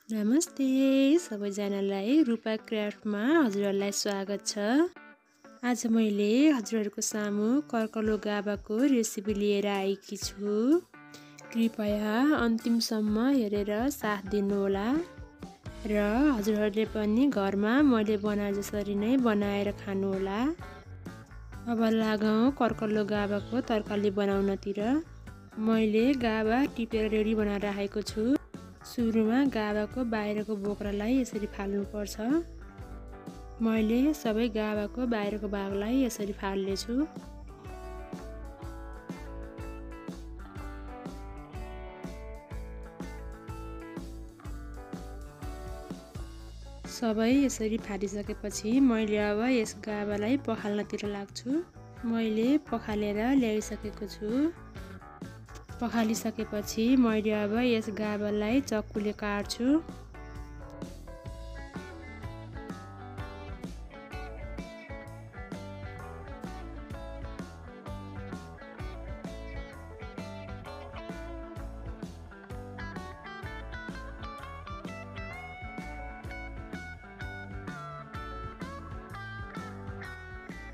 नमस्ते सबैजनालाई रूपा क्राफ्टमा हजुरहरूलाई स्वागत छ। आज मैले हजुरहरूको सामु कर्कलो गाभाको रेसिपी लिएर आएकी छु। कृपया अन्तिमसम्म हेरेर साथ दिनुहोला र हजुरहरूले पनि घरमा मैले बनाए जसरी नै बनाएर खानुहोला। अब लागौँ कर्कलो गाभाको तरकारी बनाउनतिर। मैले गाभा टिपेर रेडी बनाएर राखेको छु। सुरुमा गाभाको बाहिरको बोक्रालाई यसरी फाल्नुपर्छ। मैले सबै गाभाको बाहिरको भागलाई यसरी फाल्नेछु। सबै यसरी फालिसकेपछि मैले अब यस गाभालाई पखाल्नतिर लाग्छु। मैले पखालेर ल्याइसकेको छु। पखालिसकेपछि मैले अब यस गाभालाई चक्कुले काट्छु।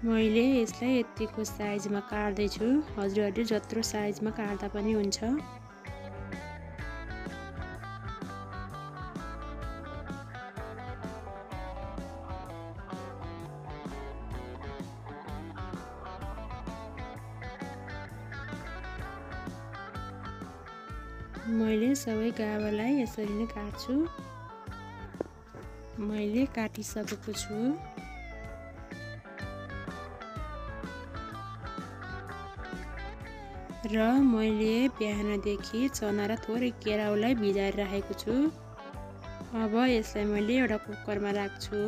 मैले यसलाई यतिको साइजमा काट्दैछु। हजुरहरूले जत्रो साइजमा काट्दा पनि हुन्छ। मैले सबै गाभालाई यसरी नै काट्छु। मैले काटिसकेको छु। र मैले बिहानदेखि चना र थोरै केराउलाई भिजाएर राखेको छु। अब यसलाई मैले एउटा कुकरमा राख्छु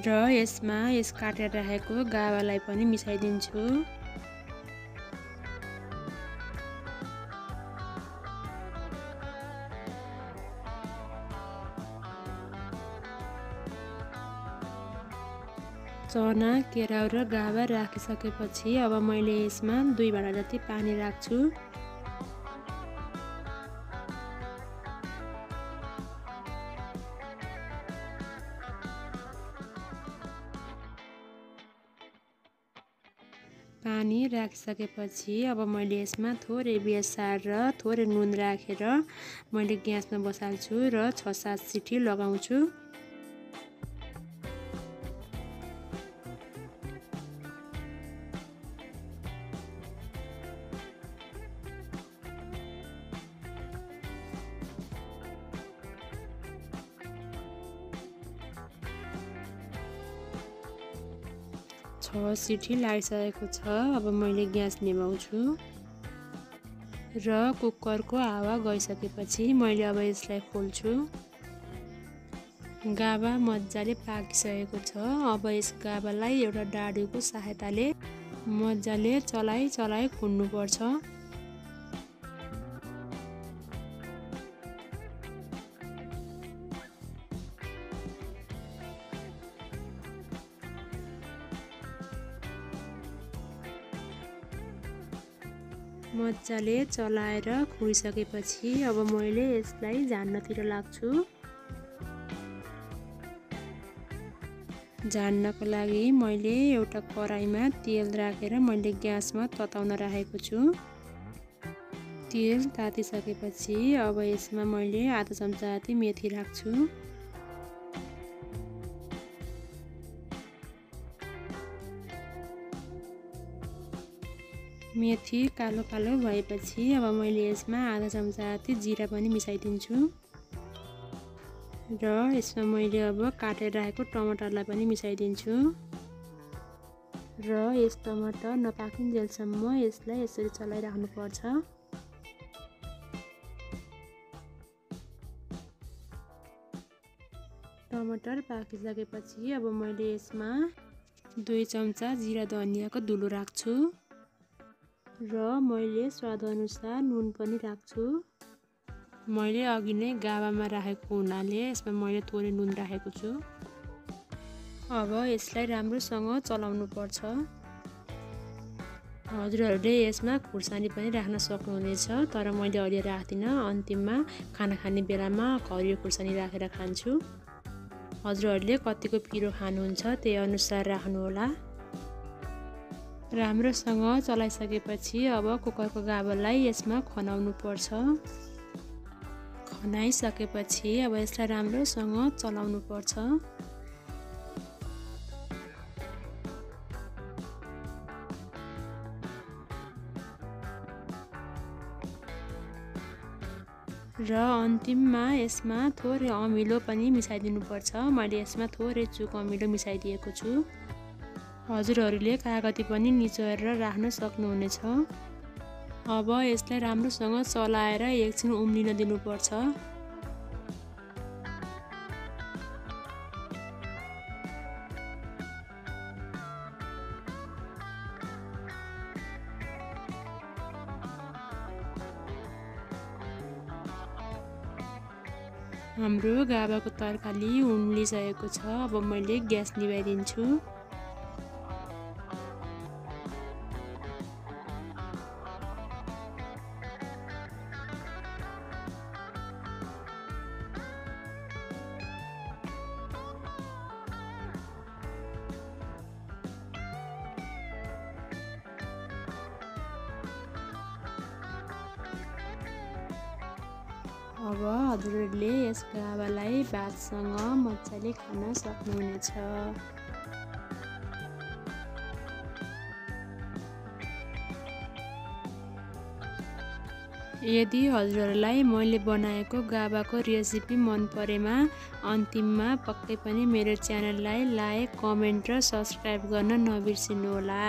र यसमा यस काटेर राखेको गाभालाई पनि मिसाइदिन्छु। चना, केराउ र गाभा राखिसकेपछि अब मैले यसमा 2 भाँडा जति पानी राख्छु। पानी राखिसकेपछि अब मैले यसमा थोरै बेसार र थोरै नुन राखेर मैले ग्यासमा बसाल्छु र 6-7 सिटी लगाउँछु। सिटी लागिसकेको छ। अब मैले ग्यास निभाउँछु र कुकरको हावा गइसकेपछि मैले अब यसलाई खोल्छु। गाभा मजाले पाकिसकेको छ। अब यस गाभालाई एउटा डाडुको सहायताले मजाले चलाइ खुन्नुपर्छ। मजाले चलाएर खुइसकेपछि अब मैले यसलाई झान्नतिर लाग्छु। झान्नको लागि मैले एउटा कराईमा तेल राखेर मैले ग्यासमा तताउन राखेको छु। तेल तातिसकेपछि अब यसमा मैले आधा चम्चा जति मेथी राख्छु। मेथी कालो कालो भएपछि अब मैले यसमा आधा चम्चा जति जिरा पनि मिसाइदिन्छु र यसमा मैले अब काटेर राखेको टमाटरलाई पनि मिसाइदिन्छु र यस टमाटर नपाकिन्जेलसम्म यसलाई यसरी चलाइराख्नुपर्छ। टमाटर पाकिसकेपछि अब मैले यसमा 2 चम्चा जिरा धनियाको धुलो राख्छु र मैले स्वादअनुसार नुन पनि राख्छु। मैले अघि नै गाभामा राखेको हुनाले यसमा मैले थोरै नुन राखेको छु। अब यसलाई राम्रोसँग चलाउनु पर्छ। हजुरहरूले यसमा खुर्सानी पनि राख्न सक्नुहुनेछ, तर मैले अहिले राख्दिनँ। अन्तिममा खाना खाने बेलामा हरियो खुर्सानी राखेर खान्छु। हजुरहरूले कतिको पिरो खानुहुन्छ त्यही अनुसार राख्नुहोला। राम्रोसँग चलाइसकेपछि अब कुकरको गाभालाई यसमा खनाउनु पर्छ। खनाइसकेपछि अब यसलाई राम्रोसँग चलाउनु पर्छ। र अन्तिममा यसमा थोरै अमिलो पनि मिसाइदिनु पर्छ। मैले यसमा थोरै चुक अमिलो मिसाइदिएको छु। हजुरहरूले कागती पनि निचोरेर राख्न सक्नुहुनेछ। अब यसलाई राम्रोसँग चलाएर एकछिन उम्लिन दिनुपर्छ। हाम्रो गाभाको तरकारी उम्लिसकेको छ। अब मैले ग्यास निभाइदिन्छु। अब हजुरहरूले यस गाभालाई भातसँग मजाले खान सक्नुहुनेछ। यदि हजुरहरूलाई मैले बनाएको गाभाको रेसिपी मन परेमा अन्तिममा पक्कै पनि मेरो च्यानललाई लाइक, कमेन्ट र सब्सक्राइब गर्न नबिर्सिनुहोला।